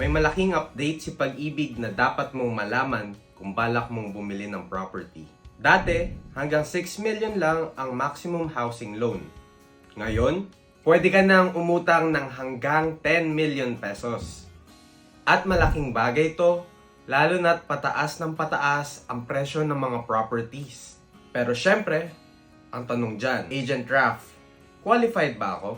May malaking update si Pag-ibig na dapat mong malaman kung balak mong bumili ng property. Dati, hanggang 6 million lang ang maximum housing loan. Ngayon, pwede ka nang umutang ng hanggang 10 million pesos. At malaking bagay to, lalo na't pataas ng pataas ang presyo ng mga properties. Pero syempre, ang tanong dyan, Agent Raf, qualified ba ako?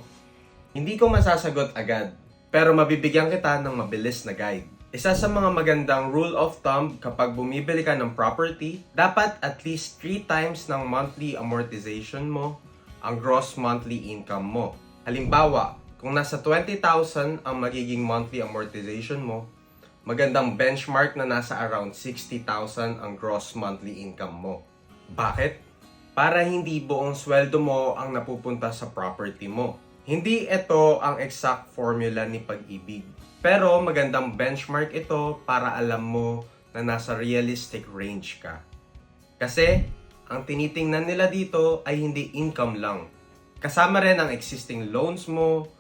Hindi ko masasagot agad, pero mabibigyan kita ng mabilis na guide. Isa sa mga magandang rule of thumb kapag bumibili ka ng property, dapat at least 3 times ng monthly amortization mo ang gross monthly income mo. Halimbawa, kung nasa 20,000 ang magiging monthly amortization mo, magandang benchmark na nasa around 60,000 ang gross monthly income mo. Bakit? Para hindi buong sweldo mo ang napupunta sa property mo. Hindi ito ang exact formula ni Pag-ibig. Pero magandang benchmark ito para alam mo na nasa realistic range ka. Kasi, ang tinitingnan nila dito ay hindi income lang. Kasama rin ang existing loans mo,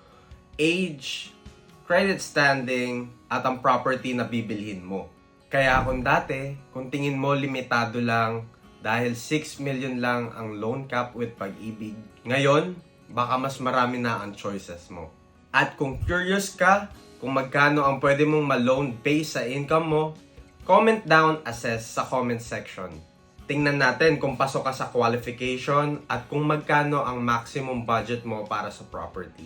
age, credit standing, at ang property na bibilhin mo. Kaya kung tingin mo limitado lang dahil 6 million lang ang loan cap with Pag-ibig, ngayon, baka mas marami na ang choices mo. At kung curious ka kung magkano ang pwede mong ma-loan based sa income mo, comment down assess sa comment section. Tingnan natin kung pasok ka sa qualification at kung magkano ang maximum budget mo para sa property.